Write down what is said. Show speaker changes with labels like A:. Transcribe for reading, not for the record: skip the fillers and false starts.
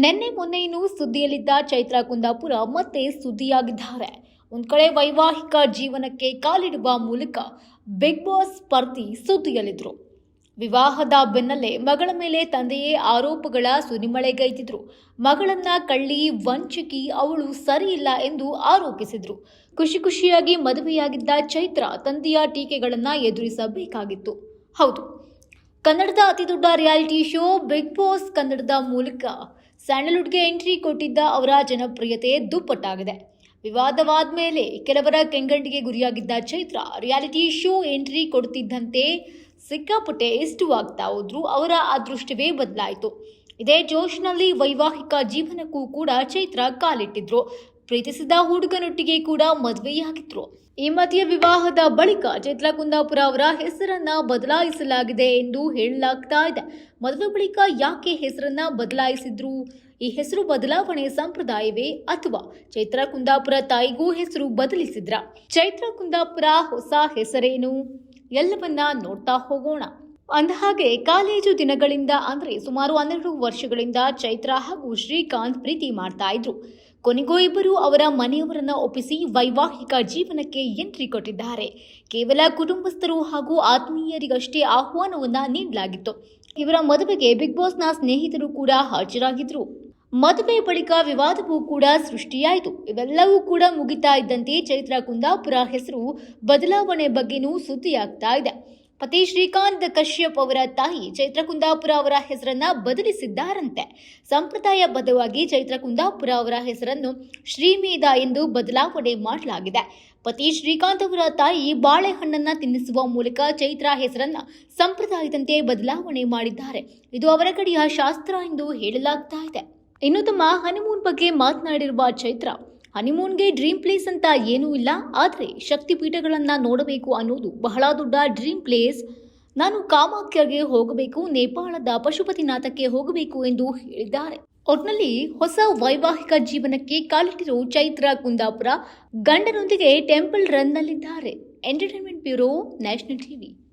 A: ನಿನ್ನೆ ಮೊನ್ನೆಯೂ ಸುದ್ದಿಯಲ್ಲಿದ್ದ ಚೈತ್ರಾ ಕುಂದಾಪುರ ಮತ್ತೆ ಸುದ್ದಿಯಾಗಿದ್ದಾರೆ. ಒಂದ್ ಕಡೆ ವೈವಾಹಿಕ ಜೀವನಕ್ಕೆ ಕಾಲಿಡುವ ಮೂಲಕ ಬಿಗ್ ಬಾಸ್ ಸ್ಪರ್ಧಿ ಸುದ್ದಿಯಲ್ಲಿದ್ರು. ವಿವಾಹದ ಬೆನ್ನಲ್ಲೇ ಮಗಳ ಮೇಲೆ ತಂದೆಯೇ ಆರೋಪಗಳ ಸುರಿಮಳೆಗೈದಿದ್ರು. ಮಗಳನ್ನ ಕಳ್ಳಿ ವಂಚಕಿ, ಅವಳು ಸರಿಯಿಲ್ಲ ಎಂದು ಆರೋಪಿಸಿದ್ರು. ಖುಷಿಯಾಗಿ ಮದುವೆಯಾಗಿದ್ದ ಚೈತ್ರಾ ತಂದೆಯ ಟೀಕೆಗಳನ್ನ ಎದುರಿಸಬೇಕಾಗಿತ್ತು. ಹೌದು, ಕನ್ನಡದ ಅತಿದೊಡ್ಡ ರಿಯಾಲಿಟಿ ಶೋ ಬಿಗ್ ಬಾಸ್ ಕನ್ನಡದ ಮೂಲಕ ಸ್ಯಾಂಡಲ್ವುಡ್ಗೆ ಎಂಟ್ರಿ ಕೊಟ್ಟಿದ್ದ ಅವರ ಜನಪ್ರಿಯತೆ ದುಪ್ಪಟ್ಟಾಗಿದೆ. ವಿವಾದವಾದ ಮೇಲೆ ಕೆಲವರ ಕೆಂಗಣ್ಣಿಗೆ ಗುರಿಯಾಗಿದ್ದ ಚೈತ್ರಾ ರಿಯಾಲಿಟಿ ಶೋ ಎಂಟ್ರಿ ಕೊಡುತ್ತಿದ್ದಂತೆ ಸಿಕ್ಕಾಪಟ್ಟೆ ಇಷ್ಟವಾಗ್ತಾ ಹೋದ್ರು. ಅವರ ಅದೃಷ್ಟವೇ ಬದಲಾಯಿತು. ಇದೇ ಜೋಶ್ನಲ್ಲಿ ವೈವಾಹಿಕ ಜೀವನಕ್ಕೂ ಕೂಡ ಚೈತ್ರಾ ಕಾಲಿಟ್ಟಿದ್ರು. ಪ್ರೀತಿಸಿದ ಹುಡುಗನೊಟ್ಟಿಗೆ ಕೂಡ ಮದುವೆಯಾಗಿದ್ರು. ಈ ಮಧ್ಯೆ ವಿವಾಹದ ಬಳಿಕ ಚೈತ್ರಾ ಕುಂದಾಪುರ ಅವರ ಹೆಸರನ್ನ ಬದಲಾಯಿಸಲಾಗಿದೆ ಎಂದು ಹೇಳಲಾಗ್ತಾ ಇದೆ. ಮದುವೆ ಬಳಿಕ ಯಾಕೆ ಹೆಸರನ್ನ ಬದಲಾಯಿಸಿದ್ರು? ಈ ಹೆಸರು ಬದಲಾವಣೆ ಸಂಪ್ರದಾಯವೇ ಅಥವಾ ಚೈತ್ರಾ ಕುಂದಾಪುರ ತಾಯಿಗೂ ಹೆಸರು ಬದಲಿಸಿದ್ರ? ಚೈತ್ರಾ ಕುಂದಾಪುರ ಹೊಸ ಹೆಸರೇನು? ಎಲ್ಲವನ್ನ ನೋಡ್ತಾ ಹೋಗೋಣ. ಅಂದಹಾಗೆ ಕಾಲೇಜು ದಿನಗಳಿಂದ ಅಂದ್ರೆ ಸುಮಾರು 12 ವರ್ಷಗಳಿಂದ ಚೈತ್ರಾ ಹಾಗೂ ಶ್ರೀಕಾಂತ್ ಪ್ರೀತಿ ಮಾಡ್ತಾ ಇದ್ರು. ಕೊನೆಗೂ ಇಬ್ಬರು ಅವರ ಮನೆಯವರನ್ನ ಒಪ್ಪಿಸಿ ವೈವಾಹಿಕ ಜೀವನಕ್ಕೆ ಎಂಟ್ರಿ ಕೊಟ್ಟಿದ್ದಾರೆ. ಕೇವಲ ಕುಟುಂಬಸ್ಥರು ಹಾಗೂ ಆತ್ಮೀಯರಿಗಷ್ಟೇ ಆಹ್ವಾನವನ್ನ ನೀಡಲಾಗಿತ್ತು. ಇವರ ಮದುವೆಗೆ ಬಿಗ್ ಬಾಸ್ನ ಸ್ನೇಹಿತರು ಕೂಡ ಹಾಜರಾಗಿದ್ರು. ಮದುವೆ ಬಳಿಕ ವಿವಾದವೂ ಕೂಡ ಸೃಷ್ಟಿಯಾಯಿತು. ಇವೆಲ್ಲವೂ ಕೂಡ ಮುಗಿತಾ ಇದ್ದಂತೆ ಚೈತ್ರಾ ಕುಂದಾಪುರ ಹೆಸರು ಬದಲಾವಣೆ ಬಗ್ಗೆನೂ ಸುದ್ದಿಯಾಗ್ತಾ ಇದೆ. ಪತಿ ಶ್ರೀಕಾಂತ್ ಕಶ್ಯಪ್ ಅವರ ತಾಯಿ ಚೈತ್ರಾ ಕುಂದಾಪುರ ಅವರ ಹೆಸರನ್ನ ಬದಲಿಸಿದ್ದಾರಂತೆ. ಸಂಪ್ರದಾಯಬದ್ಧವಾಗಿ ಚೈತ್ರಾ ಕುಂದಾಪುರ ಅವರ ಹೆಸರನ್ನು ಶ್ರೀಮೇಧ ಎಂದು ಬದಲಾವಣೆ ಮಾಡಲಾಗಿದೆ. ಪತಿ ಶ್ರೀಕಾಂತ್ ಅವರ ತಾಯಿ ಬಾಳೆಹಣ್ಣನ್ನ ತಿನ್ನಿಸುವ ಮೂಲಕ ಚೈತ್ರಾ ಹೆಸರನ್ನ ಸಂಪ್ರದಾಯದಂತೆ ಬದಲಾವಣೆ ಮಾಡಿದ್ದಾರೆ. ಇದು ಅವರ ಕಡೆಯ ಶಾಸ್ತ್ರ ಎಂದು ಹೇಳಲಾಗ್ತಾ ಇದೆ. ಇನ್ನು ತಮ್ಮ ಹನಿಮೂನ್ ಬಗ್ಗೆ ಮಾತನಾಡಿರುವ ಚೈತ್ರಾ, ಹನಿಮೂನ್ಗೆ ಡ್ರೀಮ್ ಪ್ಲೇಸ್ ಅಂತ ಏನೂ ಇಲ್ಲ, ಆದರೆ ಶಕ್ತಿಪೀಠಗಳನ್ನ ನೋಡಬೇಕು ಅನ್ನೋದು ಬಹಳ ದೊಡ್ಡ ಡ್ರೀಮ್ ಪ್ಲೇಸ್. ನಾನು ಕಾಮಾಖ್ಯಗೆ ಹೋಗಬೇಕು, ನೇಪಾಳದ ಪಶುಪತಿನಾಥಕ್ಕೆ ಹೋಗಬೇಕು ಎಂದು ಹೇಳಿದ್ದಾರೆ. ಒಟ್ನಲ್ಲಿ ಹೊಸ ವೈವಾಹಿಕ ಜೀವನಕ್ಕೆ ಕಾಲಿಟ್ಟಿರೋ ಚೈತ್ರಾ ಕುಂದಾಪುರ ಗಂಡನೊಂದಿಗೆ ಟೆಂಪಲ್ ರನ್ನಲ್ಲಿದ್ದಾರೆ. Entertainment bureau, national TV.